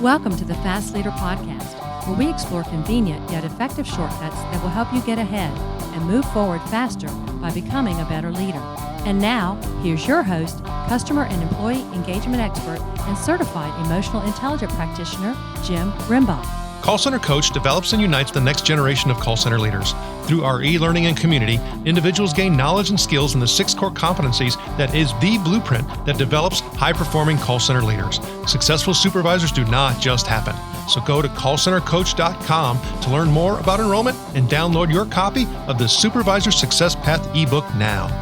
Welcome to the Fast Leader Podcast, where we explore convenient yet effective shortcuts that will help you get ahead and move forward faster by becoming a better leader. And now, here's your host, customer and employee engagement expert, and certified emotional intelligence practitioner, Jim Rimbaugh. Call Center Coach develops and unites the next generation of call center leaders. Through our e-learning and community, individuals gain knowledge and skills in the 6 core competencies that is the blueprint that develops high-performing call center leaders. Successful supervisors do not just happen. So go to callcentercoach.com to learn more about enrollment and download your copy of the Supervisor Success Path ebook now.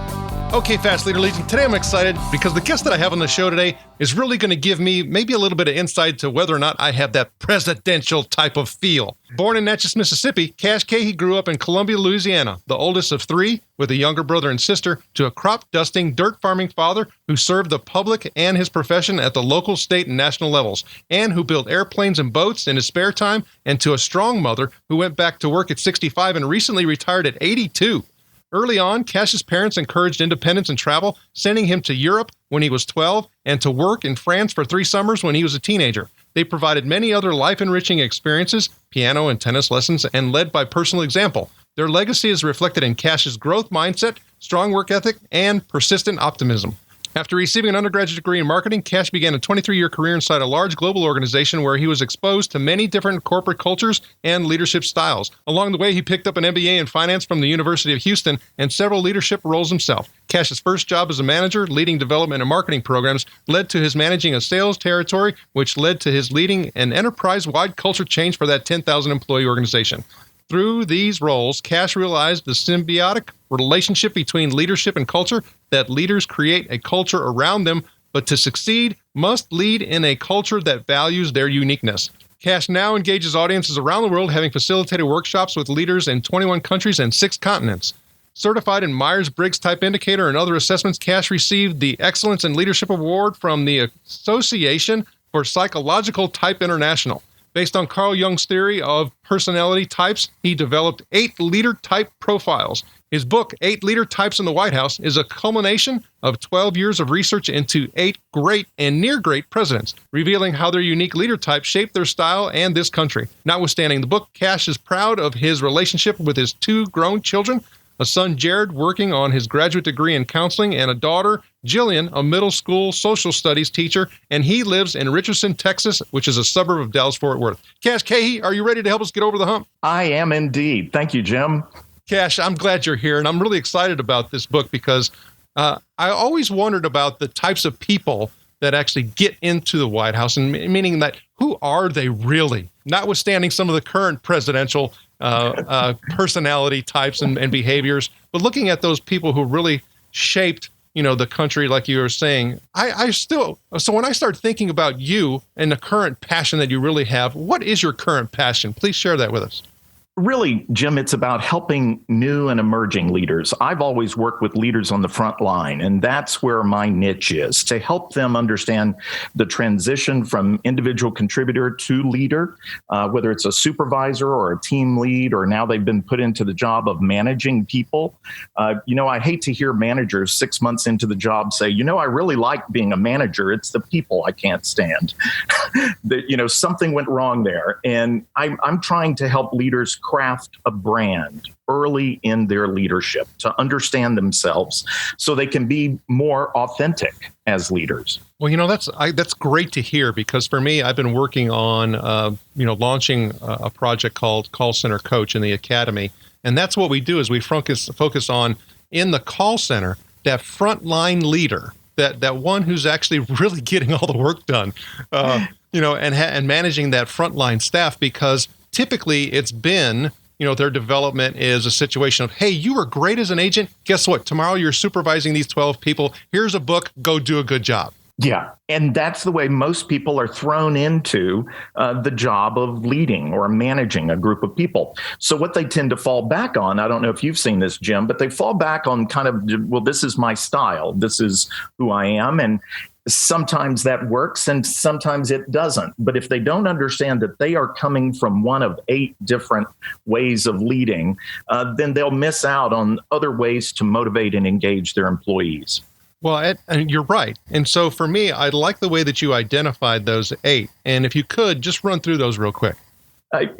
Okay, Fast Leader Legion, today I'm excited because the guest that I have on the show today is really going to give me maybe a little bit of insight to whether or not I have that presidential type of feel. Born in Natchez, Mississippi, Keahey grew up in Columbia, Louisiana, the oldest of 3 with a younger brother and sister, to a crop-dusting, dirt farming father who served the public and his profession at the local, state, and national levels, and who built airplanes and boats in his spare time, and to a strong mother who went back to work at 65 and recently retired at 82. Early on, Cash's parents encouraged independence and travel, sending him to Europe when he was 12 and to work in France for 3 summers when he was a teenager. They provided many other life-enriching experiences, piano and tennis lessons, and led by personal example. Their legacy is reflected in Cash's growth mindset, strong work ethic, and persistent optimism. After receiving an undergraduate degree in marketing, Cash began a 23-year career inside a large global organization where he was exposed to many different corporate cultures and leadership styles. Along the way, he picked up an MBA in finance from the University of Houston and several leadership roles himself. Cash's first job as a manager, leading development and marketing programs, led to his managing a sales territory, which led to his leading an enterprise-wide culture change for that 10,000-employee organization. Through these roles, Cash realized the symbiotic relationship between leadership and culture, that leaders create a culture around them, but to succeed, must lead in a culture that values their uniqueness. Cash now engages audiences around the world, having facilitated workshops with leaders in 21 countries and 6 continents. Certified in Myers-Briggs Type Indicator and other assessments, Cash received the Excellence in Leadership Award from the Association for Psychological Type International. Based on Carl Jung's theory of personality types, he developed 8 leader type profiles. His book, 8 Leader Types in the White House, is a culmination of 12 years of research into 8 great and near-great presidents, revealing how their unique leader type shaped their style and this country. Notwithstanding the book, Cash is proud of his relationship with his 2 grown children, a son, Jared, working on his graduate degree in counseling, and a daughter, Jillian, a middle school social studies teacher, and he lives in Richardson, Texas, which is a suburb of Dallas-Fort Worth. Cash, Keahey, are you ready to help us get over the hump? I am indeed. Thank you, Jim. Cash, I'm glad you're here, and I'm really excited about this book because I always wondered about the types of people that actually get into the White House, and meaning that who are they really? Notwithstanding some of the current presidential personality types and behaviors, but looking at those people who really shaped, the country, like you were saying, so when I start thinking about you and the current passion that you really have, what is your current passion? Please share that with us. Really, Jim, it's about helping new and emerging leaders. I've always worked with leaders on the front line, and that's where my niche is, to help them understand the transition from individual contributor to leader, whether it's a supervisor or a team lead, or now they've been put into the job of managing people. I hate to hear managers 6 months into the job say, I really like being a manager. It's the people I can't stand. That, something went wrong there. And I'm trying to help leaders craft a brand early in their leadership to understand themselves so they can be more authentic as leaders. Well, that's great to hear, because for me, I've been working on, launching a project called Call Center Coach in the Academy. And that's what we do is we focus on, in the call center, that frontline leader, that one who's actually really getting all the work done, and managing that frontline staff, because typically it's been, their development is a situation of, hey, you were great as an agent. Guess what? Tomorrow you're supervising these 12 people. Here's a book. Go do a good job. Yeah. And that's the way most people are thrown into the job of leading or managing a group of people. So what they tend to fall back on, I don't know if you've seen this, Jim, but they fall back on kind of, well, this is my style. This is who I am. And sometimes that works and sometimes it doesn't. But if they don't understand that they are coming from one of 8 different ways of leading, then they'll miss out on other ways to motivate and engage their employees. Well, and you're right. And so for me, I like the way that you identified those 8. And if you could, just run through those real quick.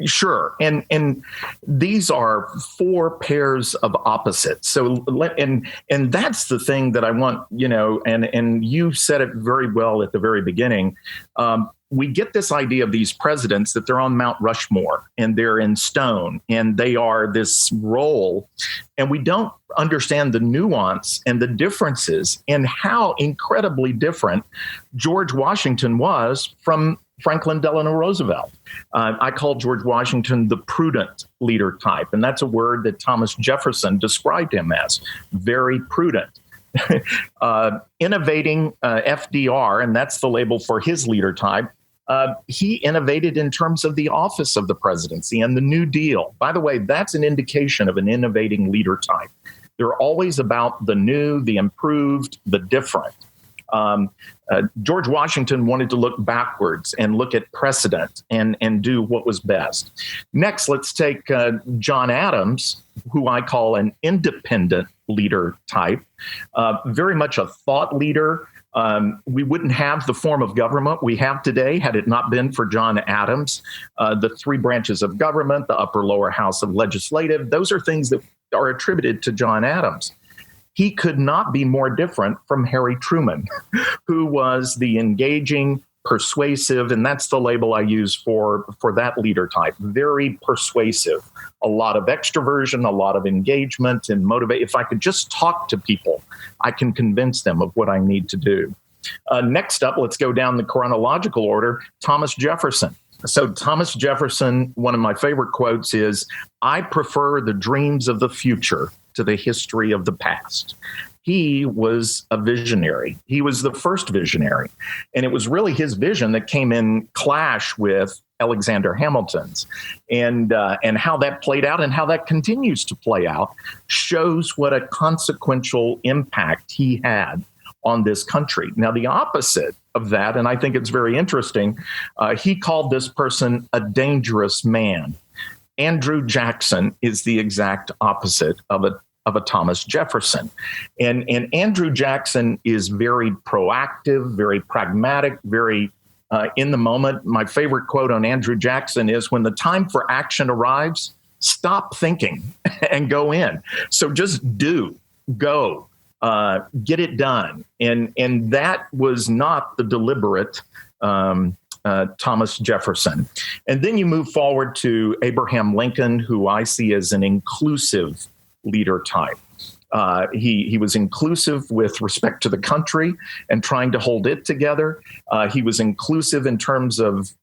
Sure. And these are 4 pairs of opposites. So and that's the thing that I want, and you said it very well at the very beginning. We get this idea of these presidents that they're on Mount Rushmore and they're in stone and they are this role. And we don't understand the nuance and the differences and how incredibly different George Washington was from Franklin Delano Roosevelt. I call George Washington the prudent leader type, and that's a word that Thomas Jefferson described him as, very prudent. Innovating FDR, and that's the label for his leader type. He innovated in terms of the office of the presidency and the New Deal. By the way, that's an indication of an innovating leader type. They're always about the new, the improved, the different. George Washington wanted to look backwards and look at precedent and do what was best. Next, let's take John Adams, who I call an independent leader type, very much a thought leader. We wouldn't have the form of government we have today had it not been for John Adams. The 3 branches of government, the upper lower house of legislative, those are things that are attributed to John Adams. He could not be more different from Harry Truman, who was the engaging, persuasive, and that's the label I use for that leader type, very persuasive, a lot of extroversion, a lot of engagement and motivate. If I could just talk to people, I can convince them of what I need to do. Next up, let's go down the chronological order, Thomas Jefferson. So Thomas Jefferson, one of my favorite quotes is, "I prefer the dreams of the future to the history of the past." He was a visionary. He was the first visionary. And it was really his vision that came in clash with Alexander Hamilton's. And how that played out and how that continues to play out shows what a consequential impact he had on this country. Now, the opposite of that, and I think it's very interesting, he called this person a dangerous man. Andrew Jackson is the exact opposite of a Thomas Jefferson. And Andrew Jackson is very proactive, very pragmatic, very in the moment. My favorite quote on Andrew Jackson is, "When the time for action arrives, stop thinking and go in." So just go, get it done. And that was not the deliberate Thomas Jefferson. And then you move forward to Abraham Lincoln, who I see as an inclusive leader type. He was inclusive with respect to the country and trying to hold it together. He was inclusive in terms of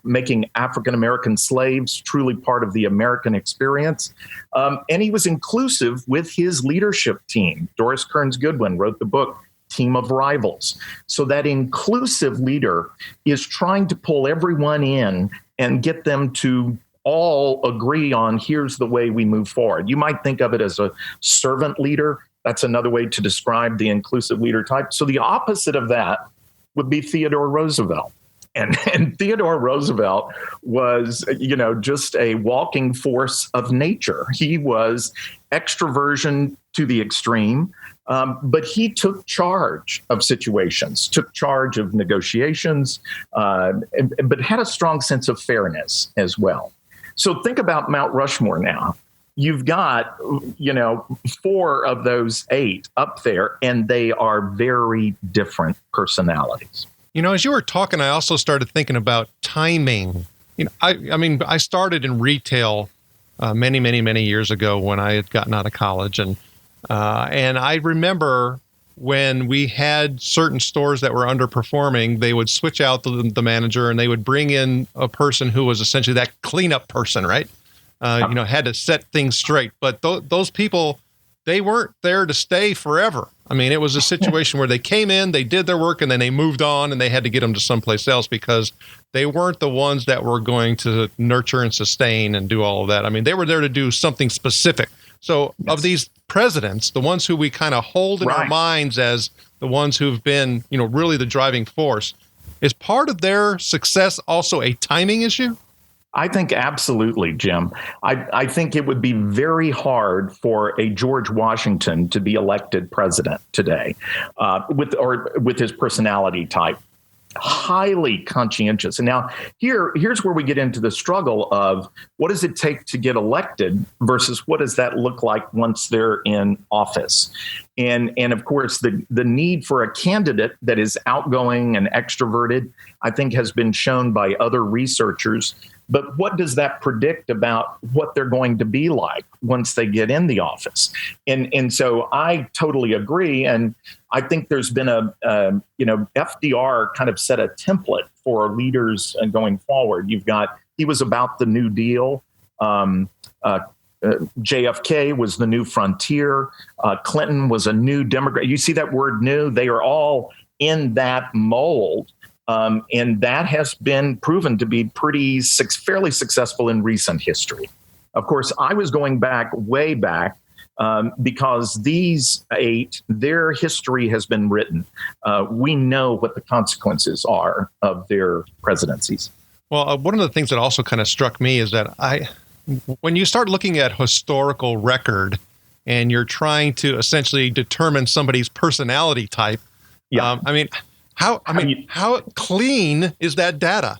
making African-American slaves truly part of the American experience. And he was inclusive with his leadership team. Doris Kearns Goodwin wrote the book, Team of Rivals. So that inclusive leader is trying to pull everyone in and get them to all agree on, here's the way we move forward. You might think of it as a servant leader. That's another way to describe the inclusive leader type. So the opposite of that would be Theodore Roosevelt. And Theodore Roosevelt was, just a walking force of nature. He was extroversion to the extreme, but he took charge of situations, took charge of negotiations, but had a strong sense of fairness as well. So think about Mount Rushmore now. You've got, 4 of those 8 up there, and they are very different personalities. As you were talking, I also started thinking about timing. I started in retail many, many, many years ago when I had gotten out of college. And I remember when we had certain stores that were underperforming, they would switch out the manager and they would bring in a person who was essentially that cleanup person, right? Had to set things straight. But those people, they weren't there to stay forever. I mean, it was a situation where they came in, they did their work, and then they moved on, and they had to get them to someplace else because they weren't the ones that were going to nurture and sustain and do all of that. I mean, they were there to do something specific. So of these presidents, the ones who we kind of hold in our minds as the ones who've been, really the driving force, is part of their success also a timing issue? I think absolutely, Jim. I think it would be very hard for a George Washington to be elected president today with his personality type. Highly conscientious. And now here's where we get into the struggle of what does it take to get elected versus what does that look like once they're in office? And of course, the need for a candidate that is outgoing and extroverted, I think, has been shown by other researchers. But what does that predict about what they're going to be like once they get in the office? And so I totally agree. And I think there's been FDR kind of set a template for leaders going forward. He was about the New Deal. JFK was the new frontier. Clinton was a new Democrat. You see that word new? They are all in that mold. And that has been proven to be fairly successful in recent history. Of course, I was going way back, because these 8, their history has been written. We know what the consequences are of their presidencies. Well, one of the things that also kind of struck me is that when you start looking at historical record and you're trying to essentially determine somebody's personality type, how clean is that data?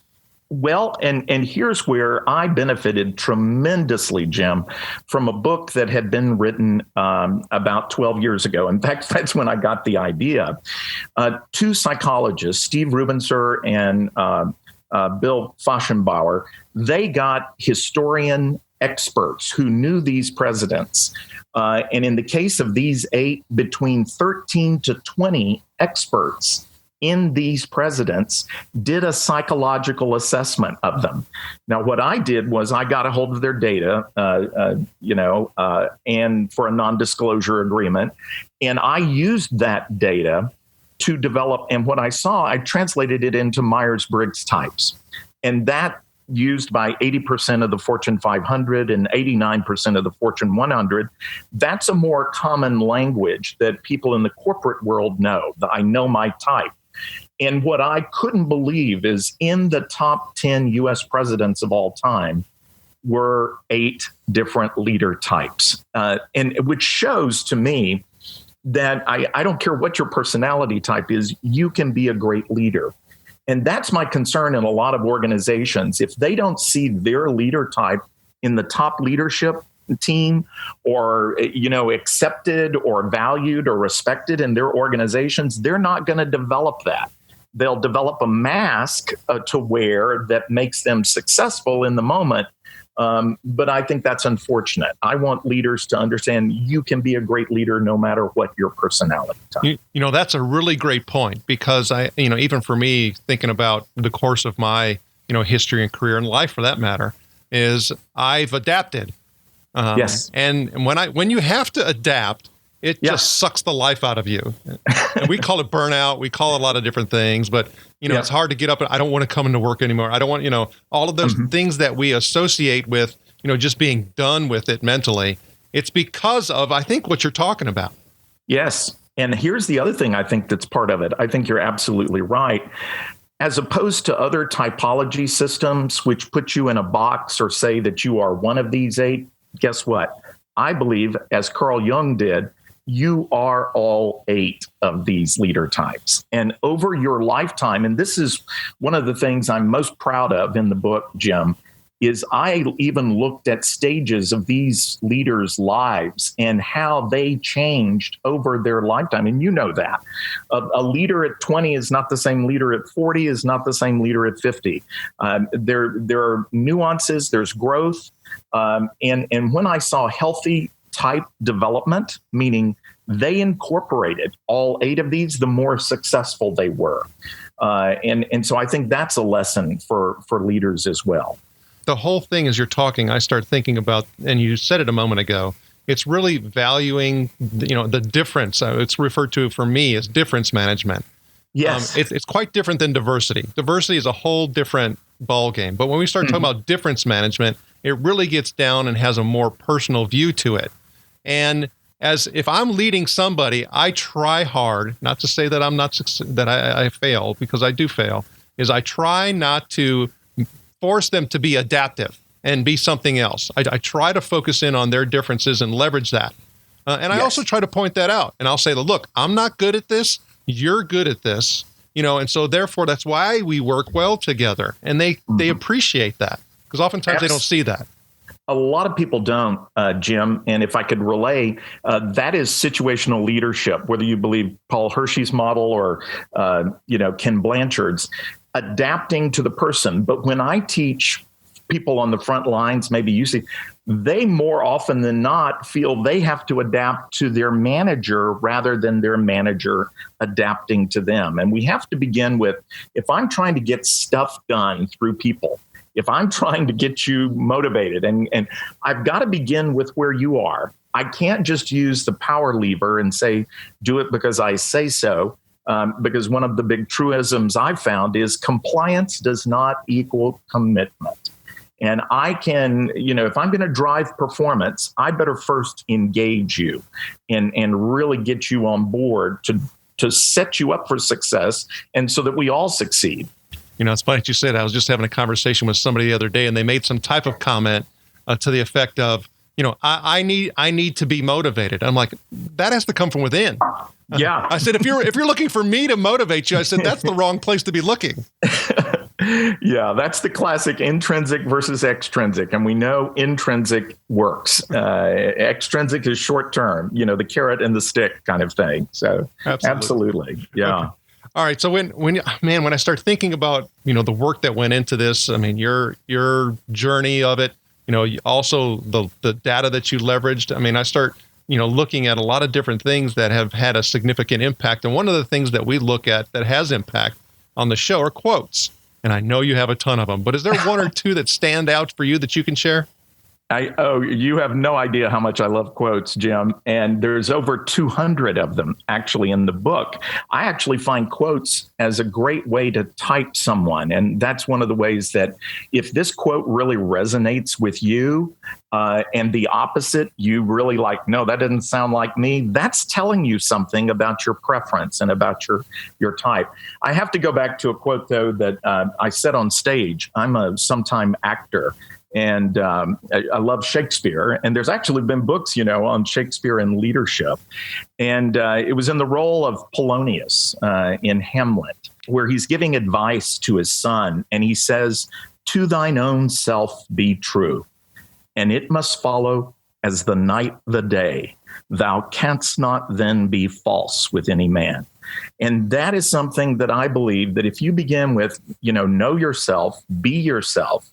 Well, and here's where I benefited tremendously, Jim, from a book that had been written about 12 years ago. In fact, that's when I got the idea. 2 psychologists, Steve Rubenser and Bill Foschenbauer, they got historian experts who knew these presidents. And in the case of these 8, between 13 to 20 experts in these presidents did a psychological assessment of them. Now, what I did was I got a hold of their data, and for a non-disclosure agreement, and I used that data to develop. And what I saw, I translated it into Myers-Briggs types, and that used by 80% of the Fortune 500 and 89% of the Fortune 100. That's a more common language that people in the corporate world know. I know my type. And what I couldn't believe is in the top 10 U.S. presidents of all time were 8 different leader types, and which shows to me that I don't care what your personality type is, you can be a great leader. And that's my concern in a lot of organizations. If they don't see their leader type in the top leadership team or, accepted or valued or respected in their organizations, they're not going to develop that. They'll develop a mask to wear that makes them successful in the moment. But I think that's unfortunate. I want leaders to understand you can be a great leader no matter what your personality type. That's a really great point, because even for me, thinking about the course of my, history and career and life for that matter, is I've adapted. Yes. And when you have to adapt, it just sucks the life out of you. And we call it burnout. We call it a lot of different things, but it's hard to get up and I don't want to come into work anymore. I don't want, all of those things that we associate with, just being done with it mentally. It's because of, I think, what you're talking about. Yes. And here's the other thing I think that's part of it. I think you're absolutely right. As opposed to other typology systems, which put you in a box or say that you are one of these 8, guess what? I believe, as Carl Jung did, you are all 8 of these leader types. And over your lifetime, and this is one of the things I'm most proud of in the book, Jim, is I even looked at stages of these leaders' lives and how they changed over their lifetime. And you know that. A leader at 20 is not the same leader at 40, is not the same leader at 50. There are nuances, there's growth. And when I saw healthy type development, meaning they incorporated all 8 of these, the more successful they were. And so I think that's a lesson for leaders as well. The whole thing, as you're talking, I start thinking about, and you said it a moment ago, it's really valuing, the difference. It's referred to for me as difference management. Yes. It's quite different than diversity. Diversity is a whole different ballgame. But when we start talking about difference management, it really gets down and has a more personal view to it. And as if I'm leading somebody, I try hard, not to say that I'm not that I fail, because I do fail, is I try not to force them to be adaptive and be something else. I try to focus in on their differences and leverage that. And I also try to point that out. And I'll say, look, I'm not good at this. You're good at this. And so therefore, that's why we work well together. And they appreciate that, because oftentimes they don't see that. A lot of people don't, Jim. And if I could relay, that is situational leadership, whether you believe Paul Hershey's model or, Ken Blanchard's, adapting to the person. But when I teach people on the front lines, maybe you see, they more often than not feel they have to adapt to their manager rather than their manager adapting to them. And we have to begin with, if I'm trying to get stuff done through people, if I'm trying to get you motivated, and I've got to begin with where you are. I can't just use the power lever and say, do it because I say so. Because one of the big truisms I've found is compliance does not equal commitment. And I can, if I'm going to drive performance, I better first engage you and really get you on board to set you up for success, and so that we all succeed. It's funny that you said. I was just having a conversation with somebody the other day, and they made some type of comment to the effect of, I need to be motivated. I'm like, that has to come from within. Yeah. I said, if you're looking for me to motivate you, I said, that's the wrong place to be looking. Yeah, that's the classic intrinsic versus extrinsic. And we know intrinsic works. Extrinsic is short term, the carrot and the stick kind of thing. So absolutely. Yeah. Okay. All right. So when I start thinking about, the work that went into this, I mean, your journey of it, also the data that you leveraged. I mean, I start, looking at a lot of different things that have had a significant impact. And one of the things that we look at that has impact on the show are quotes. And I know you have a ton of them, but is there one or two that stand out for you that you can share? You have no idea how much I love quotes, Jim. And there's over 200 of them actually in the book. I actually find quotes as a great way to type someone. And that's one of the ways that if this quote really resonates with you and the opposite, you really like, no, that doesn't sound like me. That's telling you something about your preference and about your type. I have to go back to a quote, though, that I said on stage. I'm a sometime actor. And I love Shakespeare. And there's actually been books, on Shakespeare and leadership. And it was in the role of Polonius in Hamlet, where he's giving advice to his son. And he says, "To thine own self be true, and it must follow as the night the day. Thou canst not then be false with any man." And that is something that I believe that if you begin with, know yourself, be yourself,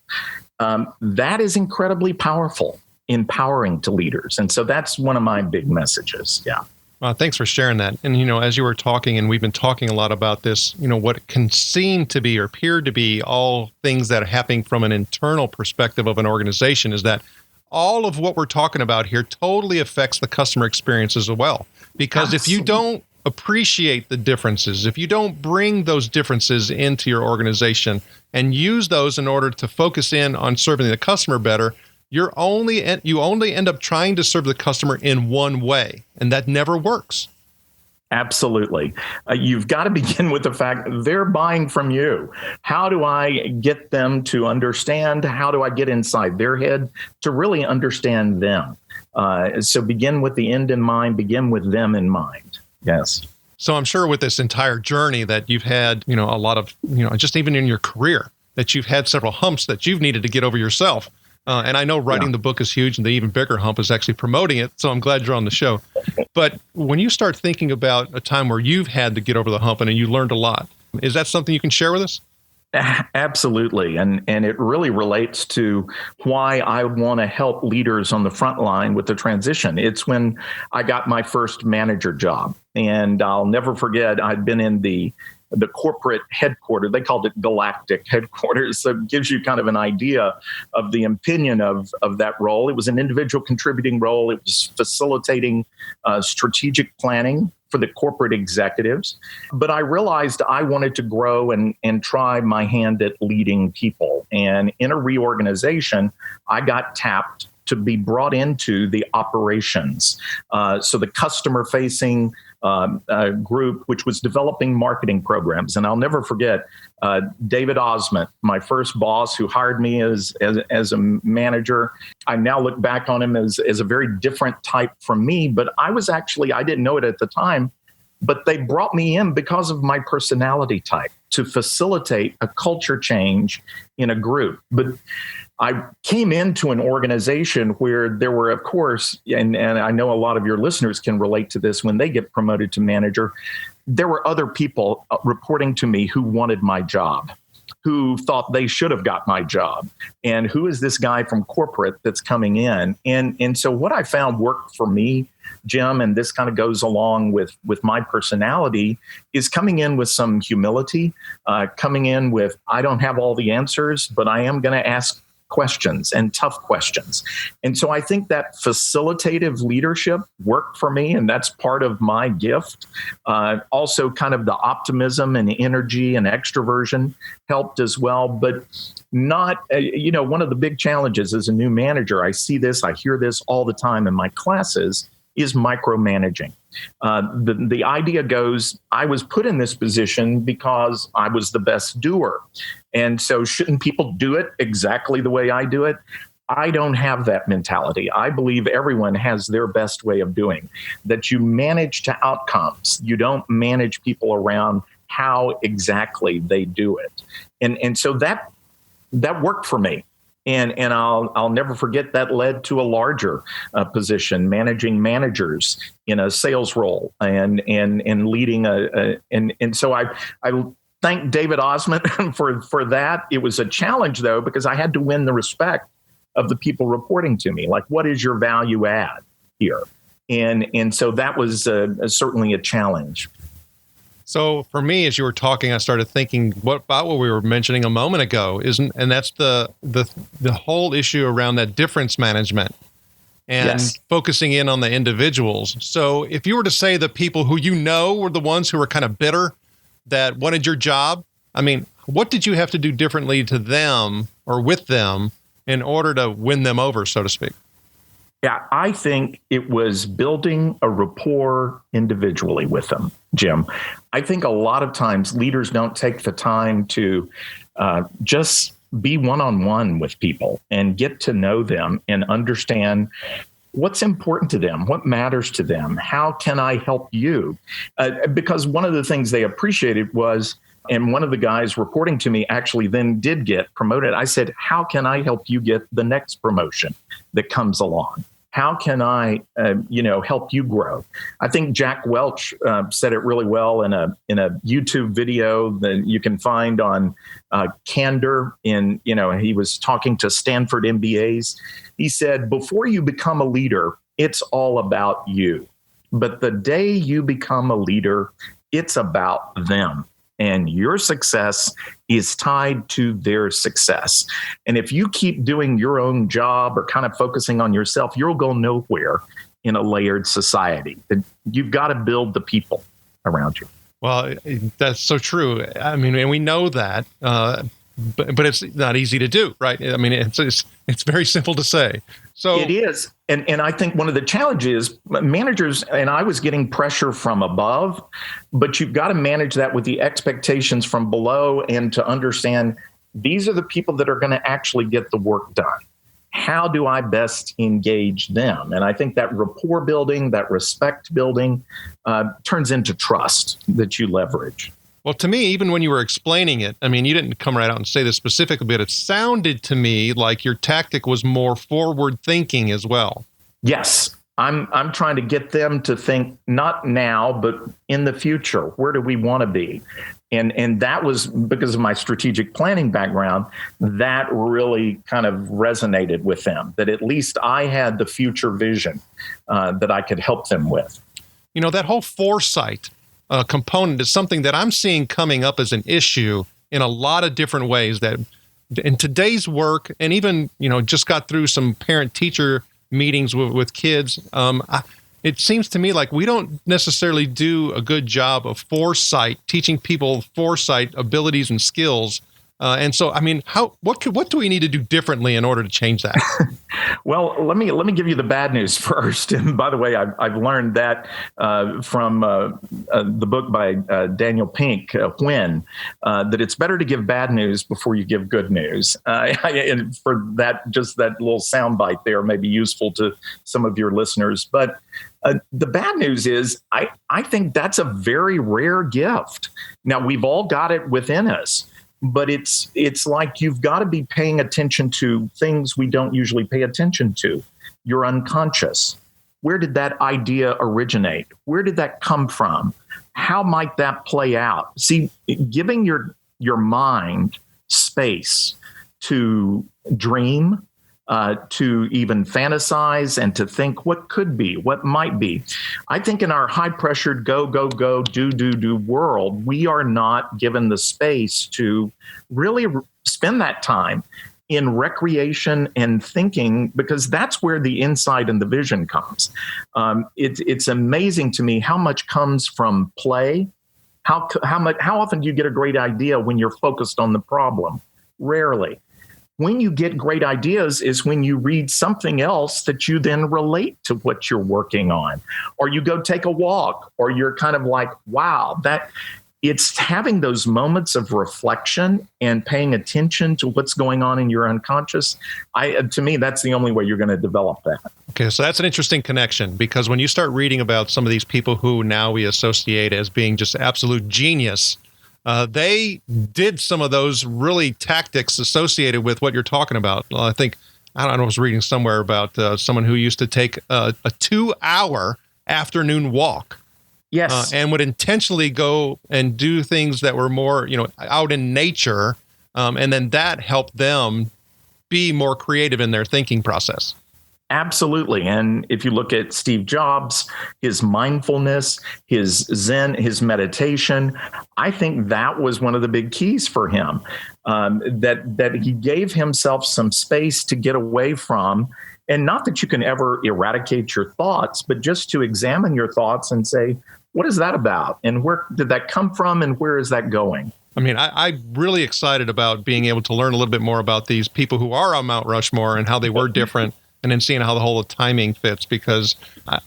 that is incredibly powerful, empowering to leaders. And so that's one of my big messages. Yeah. Well, thanks for sharing that. And, as you were talking, and we've been talking a lot about this, what can seem to be or appear to be all things that are happening from an internal perspective of an organization, is that all of what we're talking about here totally affects the customer experience as well. Because Absolutely. If you don't appreciate the differences, if you don't bring those differences into your organization and use those in order to focus in on serving the customer better, you only end up trying to serve the customer in one way, and that never works. Absolutely. You've got to begin with the fact they're buying from you. How do I get them to understand? How do I get inside their head to really understand them? So begin with the end in mind, begin with them in mind. Yes. So I'm sure with this entire journey that you've had, a lot of, just even in your career, that you've had several humps that you've needed to get over yourself. And I know writing the book is huge, and the even bigger hump is actually promoting it. So I'm glad you're on the show. But when you start thinking about a time where you've had to get over the hump and you learned a lot, is that something you can share with us? Absolutely. And it really relates to why I want to help leaders on the front line with the transition. It's when I got my first manager job. And I'll never forget, I'd been in the corporate headquarters. They called it galactic headquarters. So it gives you kind of an idea of the opinion of that role. It was an individual contributing role. It was facilitating strategic planning for the corporate executives. But I realized I wanted to grow and try my hand at leading people. And in a reorganization, I got tapped to be brought into the operations. So the customer-facing group, which was developing marketing programs. And I'll never forget David Osment, my first boss who hired me as a manager. I now look back on him as a very different type from me, but I didn't know it at the time, but they brought me in because of my personality type to facilitate a culture change in a group. But I came into an organization where there were, of course, and I know a lot of your listeners can relate to this when they get promoted to manager, there were other people reporting to me who wanted my job, who thought they should have got my job. And who is this guy from corporate that's coming in? And so what I found worked for me, Jim, and this kind of goes along with my personality, is coming in with some humility, coming in with, I don't have all the answers, but I am going to ask questions and tough questions. And so I think that facilitative leadership worked for me, and that's part of my gift. Also kind of the optimism and energy and extroversion helped as well, but not, one of the big challenges as a new manager, I hear this all the time in my classes, is micromanaging. The idea goes, I was put in this position because I was the best doer. And so shouldn't people do it exactly the way I do it? I don't have that mentality. I believe everyone has their best way of doing, that you manage to outcomes. You don't manage people around how exactly they do it. And so that worked for me. And I'll never forget that led to a larger position, managing managers in a sales role and leading and so I thank David Osment for that. It was a challenge though, because I had to win the respect of the people reporting to me. Like, what is your value add here? And so that was certainly a challenge. So for me, as you were talking, I started thinking about what we were mentioning a moment ago, and that's the whole issue around that difference management and focusing in on the individuals. So if you were to say the people who were the ones who were kind of bitter that wanted your job, I mean, what did you have to do differently to them or with them in order to win them over, so to speak? Yeah, I think it was building a rapport individually with them, Jim. I think a lot of times leaders don't take the time to just be one-on-one with people and get to know them and understand what's important to them, what matters to them, how can I help you? Because one of the things they appreciated was, and one of the guys reporting to me actually then did get promoted. I said, how can I help you get the next promotion that comes along? How can I, help you grow? I think Jack Welch said it really well in a YouTube video that you can find on Candor. He was talking to Stanford MBAs. He said, before you become a leader, it's all about you. But the day you become a leader, it's about them. And your success is tied to their success. And if you keep doing your own job or kind of focusing on yourself, you'll go nowhere in a layered society. You've got to build the people around you. Well, that's so true. I mean, and we know that, but it's not easy to do, right? I mean, it's very simple to say. So it is. And I think one of the challenges, managers, and I was getting pressure from above, but you've got to manage that with the expectations from below and to understand these are the people that are going to actually get the work done. How do I best engage them? And I think that rapport building, that respect building turns into trust that you leverage. Well, to me, even when you were explaining it, I mean, you didn't come right out and say this specifically, but it sounded to me like your tactic was more forward thinking as well. Yes. I'm trying to get them to think not now, but in the future. Where do we want to be? And that was because of my strategic planning background, that really kind of resonated with them, that at least I had the future vision that I could help them with. You know, that whole foresight component is something that I'm seeing coming up as an issue in a lot of different ways, that in today's work, and even, just got through some parent-teacher meetings with kids. It seems to me like we don't necessarily do a good job of foresight, teaching people foresight abilities and skills And so, I mean, what do we need to do differently in order to change that? Well, let me give you the bad news first. And by the way, I've learned that from the book by Daniel Pink, When, that it's better to give bad news before you give good news. And for that, just that little soundbite there may be useful to some of your listeners. But the bad news is I think that's a very rare gift. Now, we've all got it within us. But it's like you've got to be paying attention to things we don't usually pay attention to. Your unconscious. Where did that idea originate? Where did that come from? How might that play out? See, giving your mind space to dream, to even fantasize and to think what could be, what might be. I think in our high-pressured go, do world, we are not given the space to really spend that time in recreation and thinking, because that's where the insight and the vision comes. It's amazing to me how much comes from play. How often do you get a great idea when you're focused on the problem? Rarely. When you get great ideas is when you read something else that you then relate to what you're working on, or you go take a walk, or you're kind of like, wow, that it's having those moments of reflection and paying attention to what's going on in your unconscious. To me, that's the only way you're going to develop that. Okay, so that's an interesting connection, because when you start reading about some of these people who now we associate as being just absolute genius, they did some of those really tactics associated with what you're talking about. I was reading somewhere about someone who used to take a 2-hour afternoon walk. Yes. And would intentionally go and do things that were more, out in nature. And then that helped them be more creative in their thinking process. Absolutely. And if you look at Steve Jobs, his mindfulness, his Zen, his meditation, I think that was one of the big keys for him, that he gave himself some space to get away from. And not that you can ever eradicate your thoughts, but just to examine your thoughts and say, what is that about? And where did that come from? And where is that going? I mean, I'm really excited about being able to learn a little bit more about these people who are on Mount Rushmore and how they were different, and then seeing how the whole timing fits, because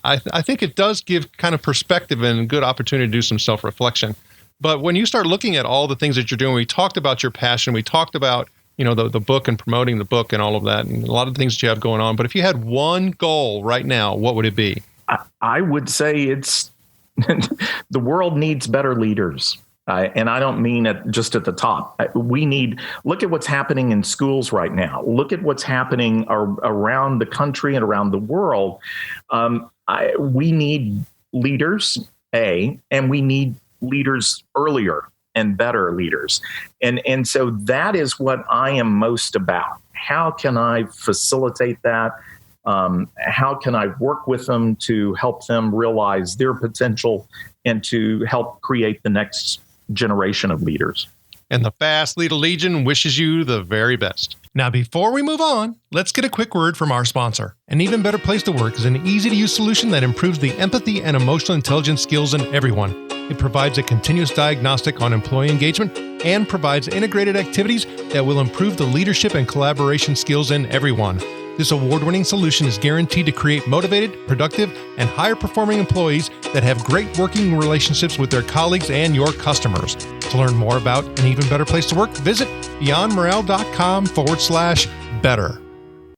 I think it does give kind of perspective and a good opportunity to do some self-reflection. But when you start looking at all the things that you're doing, we talked about your passion, we talked about, the book and promoting the book and all of that, and a lot of things that you have going on. But if you had one goal right now, what would it be? I would say it's the world needs better leaders. And I don't mean it just at the top. Look at what's happening in schools right now. Look at what's happening around the country and around the world. We need leaders, and we need leaders earlier and better leaders. And so that is what I am most about. How can I facilitate that? How can I work with them to help them realize their potential and to help create the next generation of leaders? And the Fast Leader Legion wishes you the very best. Now, before we move on, let's get a quick word from our sponsor. An Even Better Place to Work is an easy-to-use solution that improves the empathy and emotional intelligence skills in everyone. It provides a continuous diagnostic on employee engagement and provides integrated activities that will improve the leadership and collaboration skills in everyone. This award-winning solution is guaranteed to create motivated, productive, and higher-performing employees that have great working relationships with their colleagues and your customers. To learn more about An Even Better Place to Work, visit beyondmorale.com/better.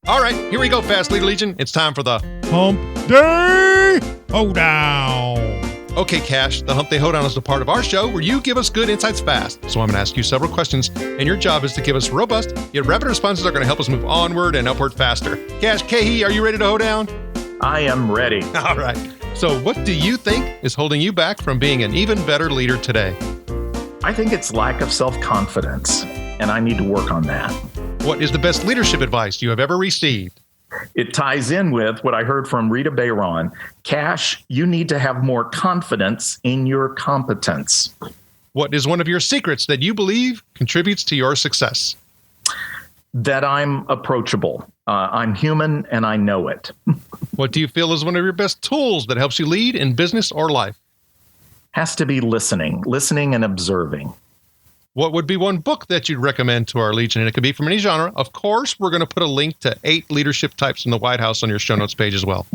All right, here we go, Fast Leader Legion. It's time for the Hump Day Hoedown. Okay, Cash, the Hump Day Hoedown is the part of our show where you give us good insights fast. So I'm going to ask you several questions, and your job is to give us robust, yet rapid responses that are going to help us move onward and upward faster. Cash, Keahey, are you ready to hoe down? I am ready. All right. So what do you think is holding you back from being an even better leader today? I think it's lack of self-confidence, and I need to work on that. What is the best leadership advice you have ever received? It ties in with what I heard from Rita Bayron. Cash, you need to have more confidence in your competence. What is one of your secrets that you believe contributes to your success? That I'm approachable. I'm human, and I know it. What do you feel is one of your best tools that helps you lead in business or life? Has to be listening and observing. What would be one book that you'd recommend to our Legion? And it could be from any genre. Of course, we're going to put a link to 8 leadership types in the White House on your show notes page as well.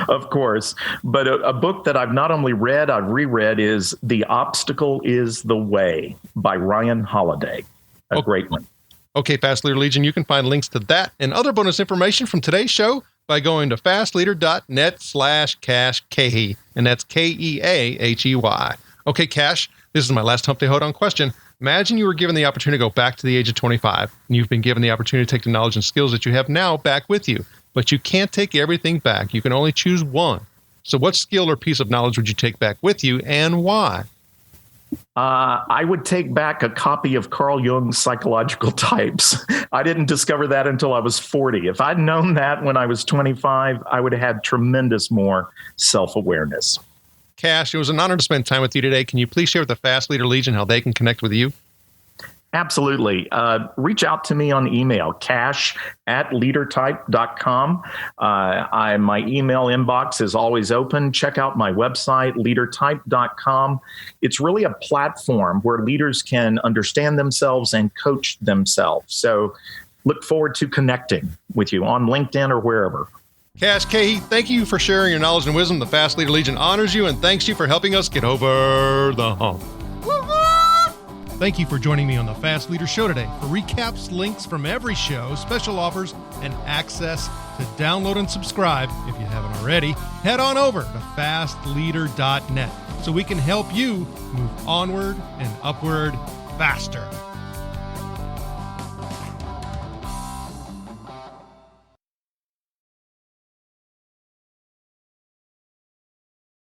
Of course. But a book that I've not only read, I've reread is The Obstacle is the Way by Ryan Holiday. A great one. Okay, Fast Leader Legion, you can find links to that and other bonus information from today's show by going to fastleader.net/Cash Keahey. And that's Keahey. Okay, Cash, this is my last Hump Day Hoedown question. Imagine you were given the opportunity to go back to the age of 25, and you've been given the opportunity to take the knowledge and skills that you have now back with you. But you can't take everything back. You can only choose one. So what skill or piece of knowledge would you take back with you, and why? I would take back a copy of Carl Jung's Psychological Types. I didn't discover that until I was 40. If I'd known that when I was 25, I would have had tremendous more self-awareness. Cash, it was an honor to spend time with you today. Can you please share with the Fast Leader Legion how they can connect with you? Absolutely. Reach out to me on email, cash@leadertype.com. My email inbox is always open. Check out my website, leadertype.com. It's really a platform where leaders can understand themselves and coach themselves. So look forward to connecting with you on LinkedIn or wherever. Cash Keahey, thank you for sharing your knowledge and wisdom. The Fast Leader Legion honors you and thanks you for helping us get over the hump. Thank you for joining me on the Fast Leader Show today. For recaps, links from every show, special offers, and access to download and subscribe, if you haven't already, head on over to fastleader.net so we can help you move onward and upward faster.